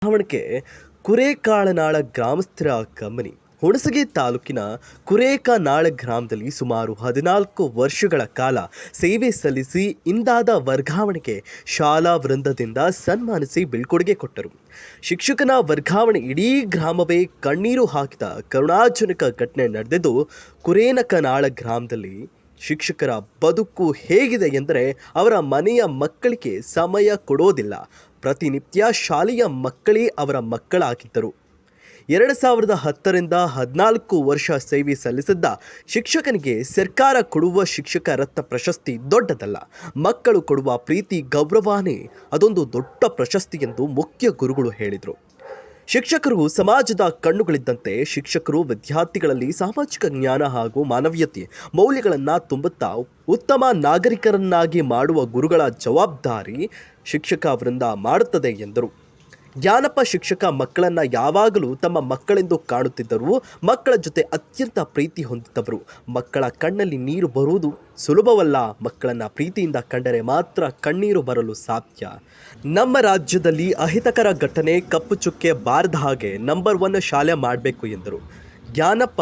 ವರ್ಗಾವಣೆಗೆ ಕುರೇಕಾಳನಾಳ ಗ್ರಾಮಸ್ಥರ ಕಂಬನಿ. ಹುಣಸಗಿ ತಾಲೂಕಿನ ಕುರೇಕಾನಾಳ ಗ್ರಾಮದಲ್ಲಿ ಸುಮಾರು 14 ವರ್ಷಗಳ ಕಾಲ ಸೇವೆ ಸಲ್ಲಿಸಿ ಇಂದಾದ ವರ್ಗಾವಣೆಗೆ ಶಾಲಾ ವೃಂದದಿಂದ ಸನ್ಮಾನಿಸಿ ಬೀಳ್ಕೊಡುಗೆ ಕೊಟ್ಟರು. ಶಿಕ್ಷಕನ ವರ್ಗಾವಣೆ ಇಡೀ ಗ್ರಾಮವೇ ಕಣ್ಣೀರು ಹಾಕಿದ ಕರುಣಾಜನಕ ಘಟನೆ ನಡೆದಿದ್ದು ಕುರೇನಕನಾಳ ಗ್ರಾಮದಲ್ಲಿ. ಶಿಕ್ಷಕರ ಬದುಕು ಹೇಗಿದೆ ಎಂದರೆ ಅವರ ಮನೆಯ ಮಕ್ಕಳಿಗೆ ಸಮಯ ಕೊಡೋದಿಲ್ಲ. ಪ್ರತಿನಿತ್ಯ ಶಾಲೆಯ ಮಕ್ಕಳೇ ಅವರ ಮಕ್ಕಳಾಗಿದ್ದರು. 2010ರಿಂದ 14 ವರ್ಷ ಸೇವೆ ಸಲ್ಲಿಸಿದ್ದ ಶಿಕ್ಷಕನಿಗೆ ಸರ್ಕಾರ ಕೊಡುವ ಶಿಕ್ಷಕ ರತ್ನ ಪ್ರಶಸ್ತಿ ದೊಡ್ಡದಲ್ಲ, ಮಕ್ಕಳು ಕೊಡುವ ಪ್ರೀತಿ ಗೌರವನೇ ಅದೊಂದು ದೊಡ್ಡ ಪ್ರಶಸ್ತಿ ಎಂದು ಮುಖ್ಯ ಗುರುಗಳು ಹೇಳಿದರು. ಶಿಕ್ಷಕರು ಸಮಾಜದ ಕಣ್ಣುಗಳಿದ್ದಂತೆ. ಶಿಕ್ಷಕರು ವಿದ್ಯಾರ್ಥಿಗಳಲ್ಲಿ ಸಾಮಾಜಿಕ ಜ್ಞಾನ ಹಾಗೂ ಮಾನವೀಯತೆ ಮೌಲ್ಯಗಳನ್ನು ತುಂಬುತ್ತಾ ಉತ್ತಮ ನಾಗರಿಕರನ್ನಾಗಿ ಮಾಡುವ ಗುರುಗಳ ಜವಾಬ್ದಾರಿ ಶಿಕ್ಷಕ ವೃಂದ ಮಾಡುತ್ತದೆ ಎಂದರು. ಜ್ಞಾನಪ್ಪ ಶಿಕ್ಷಕ ಮಕ್ಕಳನ್ನು ಯಾವಾಗಲೂ ತಮ್ಮ ಮಕ್ಕಳೆಂದು ಕಾಣುತ್ತಿದ್ದರು. ಮಕ್ಕಳ ಜೊತೆ ಅತ್ಯಂತ ಪ್ರೀತಿ ಹೊಂದಿದ್ದವರು. ಮಕ್ಕಳ ಕಣ್ಣಲ್ಲಿ ನೀರು ಬರುವುದು ಸುಲಭವಲ್ಲ. ಮಕ್ಕಳನ್ನು ಪ್ರೀತಿಯಿಂದ ಕಂಡರೆ ಮಾತ್ರ ಕಣ್ಣೀರು ಬರಲು ಸಾಧ್ಯ. ನಮ್ಮ ರಾಜ್ಯದಲ್ಲಿ ಅಹಿತಕರ ಘಟನೆ ಕಪ್ಪು ಚುಕ್ಕೆ ಬಾರದ ಹಾಗೆ ನಂಬರ್ 1 ಶಾಲೆ ಮಾಡಬೇಕು ಎಂದರು. ಜ್ಞಾನಪ್ಪ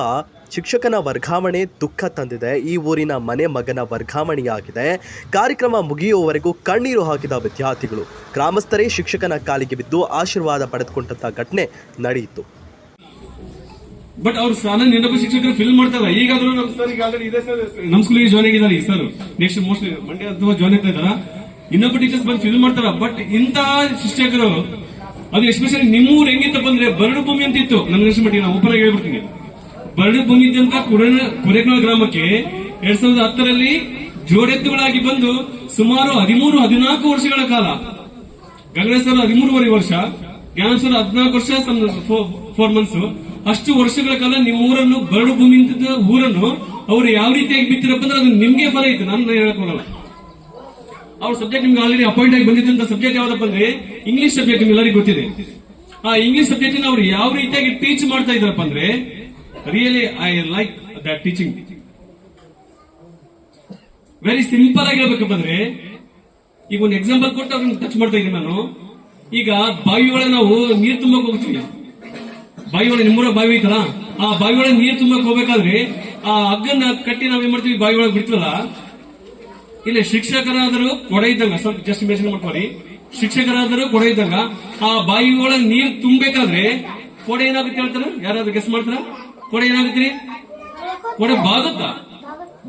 ಶಿಕ್ಷಕನ ವರ್ಗಾವಣೆ ದುಃಖ ತಂದಿದೆ. ಈ ಊರಿನ ಮನೆ ಮಗನ ವರ್ಗಾವಣೆಯಾಗಿದೆ. ಕಾರ್ಯಕ್ರಮ ಮುಗಿಯುವವರೆಗೂ ಕಣ್ಣೀರು ಹಾಕಿದ ವಿದ್ಯಾರ್ಥಿಗಳು, ಗ್ರಾಮಸ್ಥರೇ ಶಿಕ್ಷಕನ ಕಾಲಿಗೆ ಬಿದ್ದು ಆಶೀರ್ವಾದ ಪಡೆದುಕೊಂಡಂತ ಘಟನೆ ನಡೆಯಿತು. ಬಟ್ ಅವ್ರ ಸ್ಥಾನ ಇನ್ನೊಬ್ಬ ಶಿಕ್ಷಕರು ಫಿಲ್ ಮಾಡ್ತಾರ. ಈಗಾದ್ರೂ ನಮ್ಮ ಸರ್ ಈಗ ಆಲ್ರೆಡಿ ಇದೆ ಸರ್, ನಮ್ಮ ಸ್ಕೂಲಿಗೆ ಜಾಯ್ನ್ ಆಗಿದ್ದಾರೆ ಸರ್. ನೆಕ್ಸ್ಟ್ ಮೋಸ್ಟ್ಲಿ ಮಂಡ್ಯ ಅಥವಾ ಜಾಯ್ನ್ ಆಗ್ತಾ ಇದಾರ. ಇನ್ನೊಬ್ಬ ಟೀಚರ್ಸ್ ಬಂದು ಫಿಲ್ ಮಾಡ್ತಾರ. ಬಟ್ ಇಂತಹ ಶಿಕ್ಷಕರು, ಅದು ಎಸ್ಪೆಷಲಿ ನಿಮ್ಮೂರು ಹೆಂಗಿತ್ತಪ್ಪ ಅಂದ್ರೆ ಬರಡು ಭೂಮಿ ಅಂತ ಇತ್ತು. ನನ್ನ ಮಟ್ಟಿಗೆ ನಾವು ಓಪನ್ ಆಗಿ ಹೇಳ್ಬಿಡ್ತೀನಿ. ಬರಡು ಭೂಮಿ ಇದ್ದಂತ ಕುರೇಕಾಳ ಗ್ರಾಮಕ್ಕೆ 2010ರಲ್ಲಿ ಜೋಡೆತ್ತುಗಳಾಗಿ ಬಂದು ಸುಮಾರು 13-14 ವರ್ಷಗಳ ಕಾಲ, ಗಂಗೇಶ್ ಸರ್ 13.5 ವರ್ಷ, ಜ್ಞಾನ ಸರ್ 14 ವರ್ಷ 4 ಮಂತ್ಸ್, ಅಷ್ಟು ವರ್ಷಗಳ ಕಾಲ ನಿಮ್ಮ ಊರನ್ನು ಬರಡು ಭೂಮಿ ಊರನ್ನು ಅವರು ಯಾವ ರೀತಿಯಾಗಿ ಬಿತ್ತಿರಪ್ಪ ಅಂದ್ರೆ ಅದು ನಿಮ್ಗೆ ಫಲ ಇತ್ತು. ನಾನು ಹೇಳಕ್ ಹೋಗಲ್ಲ. ಅವ್ರ ಸಬ್ಜೆಕ್ಟ್ ನಿಮ್ಗೆ ಆಲ್ರೆಡಿ ಅಪಾಯಿಂಟ್ ಆಗಿ ಬಂದಿದ್ದಂತ ಸಬ್ಜೆಕ್ಟ್ ಯಾವ್ದಪ್ಪ ಅಂದ್ರೆ ಇಂಗ್ಲಿಷ್ ಸಬ್ಜೆಕ್ಟ್. ನಿಮ್ಗೆಲ್ಲರಿಗೂ ಗೊತ್ತಿದೆ. ಆ ಇಂಗ್ಲಿಷ್ ಸಬ್ಜೆಕ್ಟ್ ಅವ್ರು ಯಾವ ರೀತಿಯಾಗಿ ಟೀಚ್ ಮಾಡ್ತಾ ಇದ್ರಪ್ಪ ಅಂದ್ರೆ, really I like that teaching. Very simple ಆಗಿ ಹೇಳ್ಬೇಕಪ್ಪ ಅಂದ್ರೆ, ಈಗ ಒಂದು ಎಕ್ಸಾಂಪಲ್ ಕೊಟ್ಟು ಅವ್ರನ್ನ ಟಚ್ ಮಾಡ್ತಾ ಇದ್ದೀನಿ ನಾನು. ಈಗ ಬಾವಿ ಒಳಗೆ ನಾವು ನೀರು ತುಂಬಕ್ ಹೋಗ್ತೀವಿ. ಬಾವಿ ಒಳಗೆ ನಿಮ್ಮೂರ ಬಾವಿ ಐತಲ್ಲ, ಆ ಬಾವಿ ಒಳಗೆ ನೀರು ತುಂಬಕ್ ಹೋಗ್ಬೇಕಾದ್ರೆ ಆ ಹಗ್ಗನ್ನ ಕಟ್ಟಿ ನಾವೇನ್ ಮಾಡ್ತೀವಿ, ಬಾವಿ ಒಳಗೆ ಬಿಡ್ತೀವಲ್ಲ. ಇಲ್ಲಿ ಶಿಕ್ಷಕರಾದರೂ ಕೊಡ ಇದ್ದಂಗ, ಸ್ವಲ್ಪ ಜಸ್ಟ್ ಇಮೇಜಿನ್ ಮಾಡ್ಕೊಳ್ಳಿ. ಶಿಕ್ಷಕರಾದರೂ ಕೊಡ ಇದ್ದಂಗ ಆ ಬಾವಿ ಒಳಗೆ ನೀರು ತುಂಬಬೇಕಾದ್ರೆ ಕೊಡ ಏನಾಗುತ್ತೆ ಹೇಳ್ತಾರ? ಯಾರಾದ್ರೂ ಗೆಸ್ ಮಾಡ್ತಾರ? ಕೊಡ ಏನಾಗುತ್ತೆ? ಕೊಡ ಬಾಗುತ್ತಾ?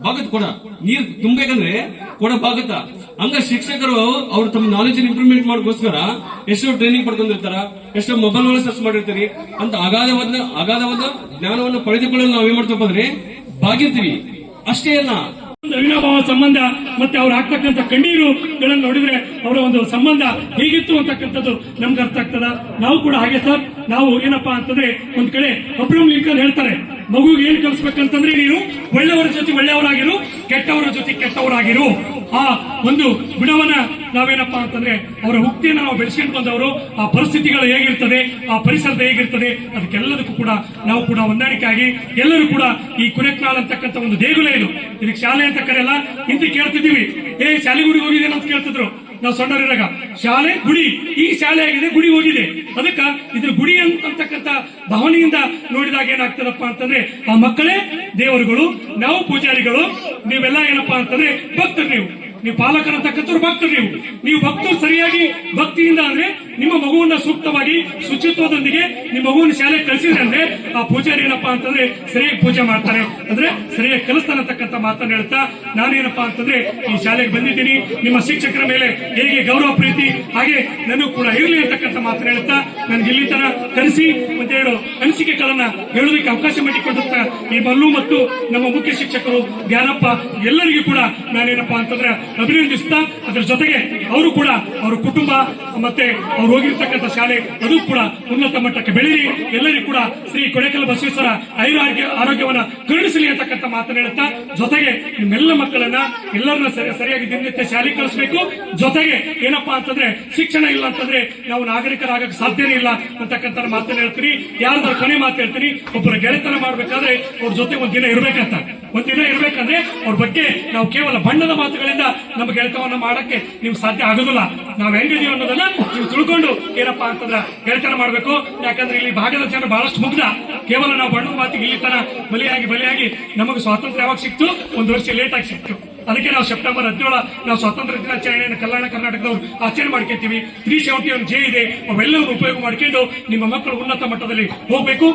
ಬಾಗುತ್ತ ಕೊಡ ನೀರು ತುಂಬಬೇಕಂದ್ರೆ ಕೊಡ ಬಾಗುತ್ತಾ? ಹಂಗ ಶಿಕ್ಷಕರು ಅವ್ರು ತಮ್ಮ ನಾಲೆಜ್ ಇಂಪ್ರೂವ್ಮೆಂಟ್ ಮಾಡೋಸ್ಕರ ಎಷ್ಟೋ ಟ್ರೈನಿಂಗ್ ಪಡ್ಕೊಂಡಿರ್ತಾರ, ಎಷ್ಟೋ ಮೊಬೈಲ್ ಒಳಗೆ ಸರ್ಚ್ ಮಾಡಿರ್ತೀರಿ ಅಂತ ಅಗಾಧವಾದ ಜ್ಞಾನವನ್ನು ಪಡೆದುಕೊಳ್ಳಲು ನಾವೇನ್ ಮಾಡ್ತಪ್ಪ ಅಂದ್ರೆ ಬಾಗಿರ್ತೀವಿ. ಅಷ್ಟೇ ಅಲ್ಲ, ಅವಿನಾಭಾವ ಸಂಬಂಧ ಮತ್ತೆ ಅವ್ರು ಹಾಕ್ತಕ್ಕಂಥ ಕಣ್ಣೀರುಗಳನ್ನು ನೋಡಿದ್ರೆ ಅವರ ಒಂದು ಸಂಬಂಧ ಹೇಗಿತ್ತು ಅಂತಕ್ಕಂಥದ್ದು ನಮ್ಗೆ ಅರ್ಥ ಆಗ್ತದ. ನಾವು ಕೂಡ ಹಾಗೆ ಸರ್, ನಾವು ಏನಪ್ಪಾ ಅಂತಂದ್ರೆ ಒಂದ್ ಕಡೆ ಅಬ್ರಹಂ ಲಿಂಕನ್ ಹೇಳ್ತಾರೆ, ಮಗುಗೆ ಏನ್ ಕಲಿಸ್ಬೇಕಂತಂದ್ರೆ ನೀನು ಒಳ್ಳೆಯವರ ಜೊತೆ ಒಳ್ಳೆಯವರಾಗಿರು, ಕೆಟ್ಟವರ ಜೊತೆ ಕೆಟ್ಟವರಾಗಿರು. ಆ ಒಂದು ಗುಣವನ್ನ ನಾವೇನಪ್ಪಾ ಅಂತಂದ್ರೆ ಅವರ ಉಕ್ತಿಯನ್ನು ನಾವು ಬೆಳೆಸ್ಕೊಂಡು ಬಂದವರು. ಆ ಪರಿಸ್ಥಿತಿಗಳು ಹೇಗಿರ್ತದೆ, ಆ ಪರಿಸರದ ಹೇಗಿರ್ತದೆ, ಅದಕ್ಕೆಲ್ಲದಕ್ಕೂ ಕೂಡ ನಾವು ಕೂಡ ಹೊಂದಾಣಿಕೆ ಆಗಿ ಎಲ್ಲರೂ ಕೂಡ ಈ ಕುರೇಕಾನಾಳ ಅಂತಕ್ಕಂಥ ಒಂದು ದೇಗುಲ ಇದು. ಇದಕ್ಕೆ ಶಾಲೆ ಅಂತ ಕರೆಯಲ್ಲ. ಇಂತ ಕೇಳ್ತಿದೀವಿ, ಶಾಲೆ ಗುಡಿಗೆ ಹೋಗಿದ್ದೇನೆ ಅಂತ ಕೇಳ್ತಿದ್ರು ನಾವು ಸಣ್ಣವರಿರಾಗ. ಶಾಲೆ ಗುಡಿ, ಈ ಶಾಲೆ ಆಗಿದೆ, ಗುಡಿ ಹೋಗಿದೆ. ಅದಕ್ಕ ಇದ್ರ ಗುಡಿ ಅಂತಕ್ಕಂಥ ಭಾವನೆಯಿಂದ ನೋಡಿದಾಗ ಏನಾಗ್ತದಪ್ಪ ಅಂತಂದ್ರೆ ಆ ಮಕ್ಕಳೇ ದೇವರುಗಳು, ನಾವು ಪೂಜಾರಿಗಳು, ನೀವೆಲ್ಲ ಏನಪ್ಪಾ ಅಂತಂದ್ರೆ ಭಕ್ತರು. ನೀವು ಪಾಲಕರಂತಕ್ಕಂಥವ್ರು ಭಕ್ತರು. ನೀವು ಭಕ್ತರು ಸರಿಯಾಗಿ ಭಕ್ತಿಯಿಂದ ಅಂದ್ರೆ ನಿಮ್ಮ ಮಗುವನ್ನ ಸೂಕ್ತವಾಗಿ ಶುಚಿತ್ವದೊಂದಿಗೆ ನಿಮ್ಮ ಮಗುವನ್ನು ಶಾಲೆಗೆ ಕಳಿಸಿದ್ರೆ ಅಂದ್ರೆ ಆ ಪೂಜಾರಿ ಏನಪ್ಪಾ ಅಂತಂದ್ರೆ ಸರಿಯಾಗಿ ಪೂಜೆ ಮಾಡ್ತಾರೆ, ಅಂದ್ರೆ ಸರಿಯಾಗಿ ಕಲಿಸ್ತಾನೆ ಅಂತಕ್ಕಂಥ ಮಾತನ್ನ ಹೇಳ್ತಾ ನಾನೇನಪ್ಪಾ ಅಂತಂದ್ರೆ ಈ ಶಾಲೆಗೆ ಬಂದಿದ್ದೀನಿ. ನಿಮ್ಮ ಶಿಕ್ಷಕರ ಮೇಲೆ ಹೇಗೆ ಗೌರವ ಪ್ರೀತಿ ಹಾಗೆ ನನಗೂ ಕೂಡ ಇರಲಿ ಅಂತಕ್ಕಂಥ ಮಾತನ್ನ ಹೇಳ್ತಾ ನನ್ಗೆ ಇಲ್ಲಿ ತರ ಕರೆಸಿ ಒಂದೆರಡು ಅನಿಸಿಕೆಗಳನ್ನ ಹೇಳೋದಕ್ಕೆ ಅವಕಾಶ ಮಾಡಿಕೊಂಡಂತ ಈ ಮಲ್ಲು ಮತ್ತು ನಮ್ಮ ಮುಖ್ಯ ಶಿಕ್ಷಕರು ಜ್ಞಾನಪ್ಪ ಎಲ್ಲರಿಗೂ ಕೂಡ ನಾನೇನಪ್ಪಾ ಅಂತಂದ್ರೆ ಅಭಿನಂದಿಸ್ತಾ, ಅದರ ಜೊತೆಗೆ ಅವರು ಕೂಡ ಅವರ ಕುಟುಂಬ ಮತ್ತೆ ಅವ್ರು ಹೋಗಿರ್ತಕ್ಕಂಥ ಶಾಲೆ ಅದು ಕೂಡ ಉನ್ನತ ಮಟ್ಟಕ್ಕೆ ಬೆಳೀಲಿ. ಎಲ್ಲರಿಗೂ ಕೂಡ ಶ್ರೀ ಕೊಡೇಕಲ್ ಬಸವೇಶ್ವರ ಆರೋಗ್ಯವನ್ನ ಕರುಣಿಸಲಿ ಅಂತಕ್ಕಂಥ ಮಾತನ್ನ ಹೇಳುತ್ತಾ, ಜೊತೆಗೆ ನಿಮ್ಮೆಲ್ಲ ಮಕ್ಕಳನ್ನ ಎಲ್ಲರನ್ನ ಸರಿಯಾಗಿ ದಿನನಿತ್ಯ ಶಾಲೆಗೆ ಕಳಿಸಬೇಕು. ಜೊತೆಗೆ ಏನಪ್ಪಾ ಅಂತಂದ್ರೆ ಶಿಕ್ಷಣ ಇಲ್ಲ ಅಂತಂದ್ರೆ ನಾವು ನಾಗರಿಕರಾಗಕ್ಕೆ ಸಾಧ್ಯನೇ ಇಲ್ಲ ಅಂತಕ್ಕಂಥ ಮಾತನ್ನ ಹೇಳ್ತೀನಿ. ಯಾರ್ದಾರ ಕೊನೆ ಮಾತು ಹೇಳ್ತೀನಿ, ಒಬ್ಬರ ಗೆಳೆತನ ಮಾಡ್ಬೇಕಾದ್ರೆ ಅವ್ರ ಜೊತೆ ಒಂದಿನ ಇರ್ಬೇಕಂತ. ಒಂದಿನ ಇರ್ಬೇಕಂದ್ರೆ ಅವ್ರ ಬಗ್ಗೆ ನಾವು ಕೇವಲ ಬಣ್ಣದ ಮಾತುಗಳಿಂದ ನಮ್ಮ ಗೆಳೆತವನ್ನ ಮಾಡಕ್ಕೆ ನೀವು ಸಾಧ್ಯ ಆಗೋದಿಲ್ಲ. ನಾವ್ ಹೆಂಗಿದೀವಿ ಅನ್ನೋದನ್ನ ನೀವು ತಿಳ್ಕೊಂಡು ಏನಪ್ಪಾ ಅಂತಂದ್ರ ಗೆಳೆತನ ಮಾಡ್ಬೇಕು. ಯಾಕಂದ್ರೆ ಇಲ್ಲಿ ಭಾಗದ ಜನ ಬಹಳಷ್ಟು ಮುಗ್ಧ. ಕೇವಲ ನಾವು ಬಣ್ಣದ ಮಾತಿಗೆ ಇಲ್ಲಿ ತನ ಬಲಿಯಾಗಿ ನಮಗೆ ಸ್ವಾತಂತ್ರ್ಯ ಯಾವಾಗ ಸಿಕ್ತು, ಒಂದು ವರ್ಷ ಲೇಟ್ ಆಗಿ ಸಿಕ್ತು. ಅದಕ್ಕೆ ನಾವು ಸೆಪ್ಟೆಂಬರ್ 17 ನಾವು ಸ್ವಾತಂತ್ರ್ಯ ದಿನಾಚರಣೆಯನ್ನು ಕಲ್ಯಾಣ ಕರ್ನಾಟಕದವರು ಆಚರಣೆ ಮಾಡ್ಕೊತೀವಿ. 371 ಜೆ ಇದೆ, ಅವೆಲ್ಲವೂ ಉಪಯೋಗ ಮಾಡ್ಕೊಂಡು ನಿಮ್ಮ ಮಕ್ಕಳು ಉನ್ನತ ಮಟ್ಟದಲ್ಲಿ ಹೋಗ್ಬೇಕು.